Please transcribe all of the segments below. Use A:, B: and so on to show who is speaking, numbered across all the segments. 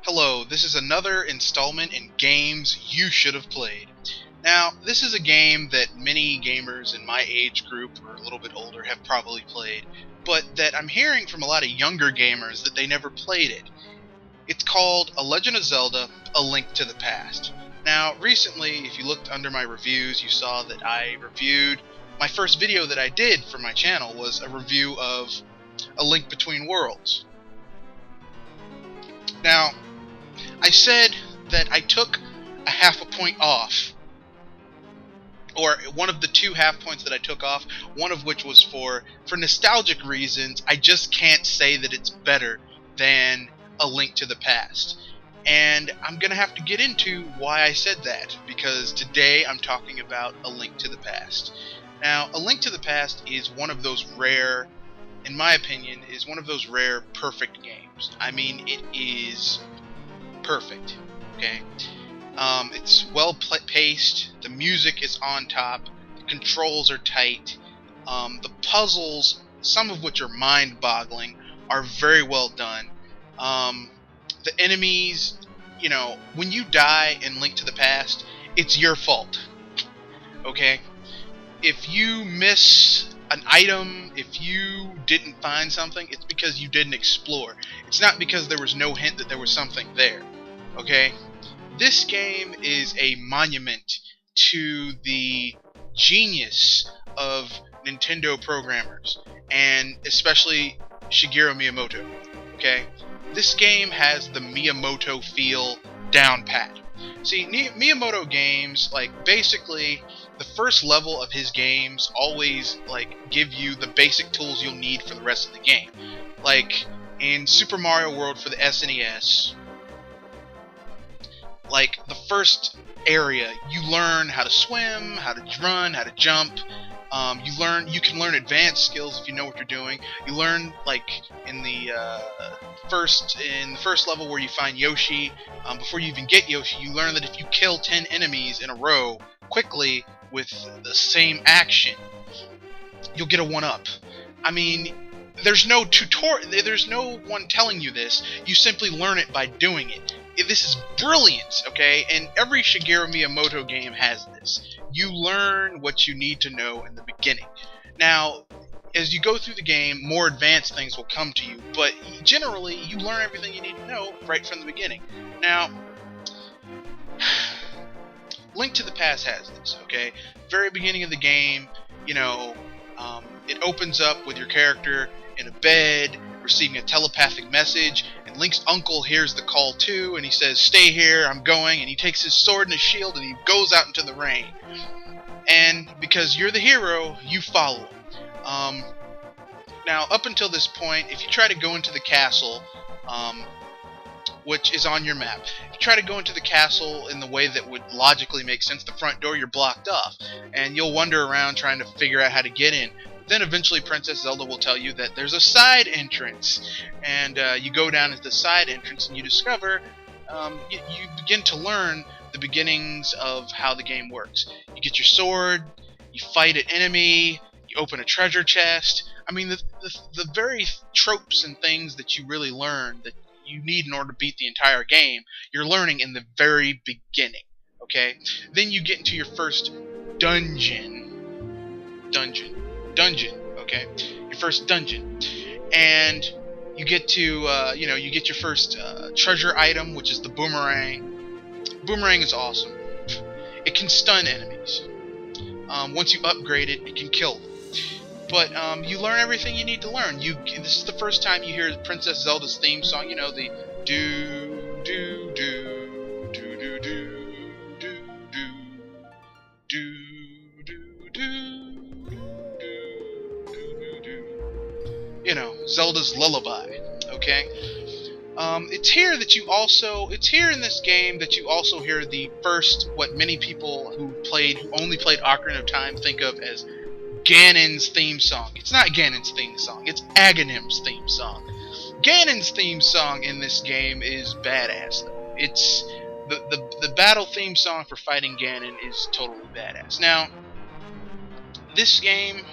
A: Hello, this is another installment in games you should have played. Now, this is a game that many gamers in my age group, or a little bit older, have probably played, but that I'm hearing from a lot of younger gamers that they never played it. It's called A Legend of Zelda: A Link to the Past. Now, recently, if you looked under my reviews, you saw that I reviewed... My first video that I did for my channel was a review of A Link Between Worlds. Now, I said that I took a half a point off, or one of the two half points that I took off, one of which was for nostalgic reasons. I just can't say that it's better than A Link to the Past. And I'm going to have to get into why I said that, because today I'm talking about A Link to the Past. Now, A Link to the Past is one of those rare, in my opinion, is one of those rare perfect games. I mean, it is perfect, okay? It's well paced, the music is on top, the controls are tight, the puzzles, some of which are mind-boggling, are very well done. The enemies, you know, when you die in Link to the Past, it's your fault, okay? If you miss an item, if you didn't find something, it's because you didn't explore. It's not because there was no hint that there was something there. Okay? This game is a monument to the genius of Nintendo programmers, and especially Shigeru Miyamoto. Okay? This game has the Miyamoto feel down pat. See, Miyamoto games, like, basically, the first level of his games always, like, give you the basic tools you'll need for the rest of the game. Like, in Super Mario World for the SNES, like, the first area, you learn how to swim, how to run, how to jump. You can learn advanced skills if you know what you're doing. You learn, like, in the first level where you find Yoshi, before you even get Yoshi, you learn that if you kill 10 enemies in a row quickly with the same action, you'll get a 1-up. I mean, there's no tutorial, there's no one telling you this. You simply learn it by doing it. This is brilliant, okay? And every Shigeru Miyamoto game has this. You learn what you need to know in the beginning. Now, as you go through the game, more advanced things will come to you, but generally, you learn everything you need to know right from the beginning. Now, Link to the Past has this, okay? Very beginning of the game, you know, it opens up with your character in a bed, receiving a telepathic message, and Link's uncle hears the call too, and he says, "Stay here, I'm going," and he takes his sword and his shield and he goes out into the rain. And because you're the hero, you follow him. Now, up until this point, if you try to go into the castle, which is on your map, if you try to go into the castle in the way that would logically make sense, the front door, you're blocked off, and you'll wander around trying to figure out how to get in. Then eventually Princess Zelda will tell you that there's a side entrance, and you go down into the side entrance and you discover, you begin to learn the beginnings of how the game works. You get your sword, you fight an enemy, you open a treasure chest. I mean, the very tropes and things that you really learn that you need in order to beat the entire game, you're learning in the very beginning, okay? Then you get into your first dungeon, okay? Your first dungeon. And you get to, you get your first treasure item, which is the boomerang. Boomerang is awesome. It can stun enemies. Once you upgrade it, it can kill them. But you learn everything you need to learn. This is the first time you hear Princess Zelda's theme song. You know, the do do do do do do do do do do do. You know, Zelda's lullaby. Okay. It's here in this game that you also hear the first, what many people who only played Ocarina of Time think of as Ganon's theme song. It's not Ganon's theme song, it's Aghanim's theme song. Ganon's theme song in this game is badass, though. It's the battle theme song for fighting Ganon is totally badass. Now, this game,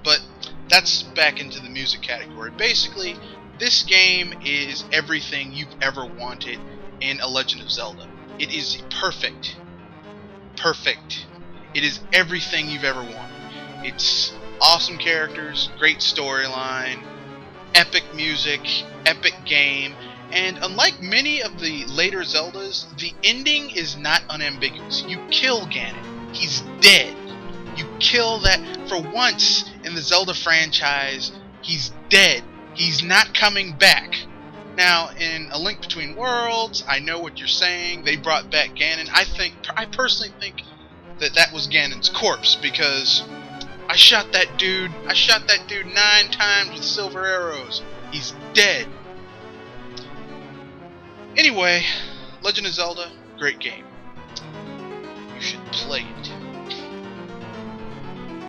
A: but that's back into the music category. Basically, this game is everything you've ever wanted in A Legend of Zelda. It is perfect. Perfect. It is everything you've ever wanted. It's awesome characters, great storyline, epic music, epic game, and unlike many of the later Zeldas, the ending is not unambiguous. You kill Ganon. He's dead. You kill that. For once in the Zelda franchise, he's dead. He's not coming back. Now, in A Link Between Worlds, I know what you're saying. They brought back Ganon. I personally think that was Ganon's corpse, because I shot that dude 9 times with silver arrows. He's dead. Anyway, Legend of Zelda, great game. You should play it.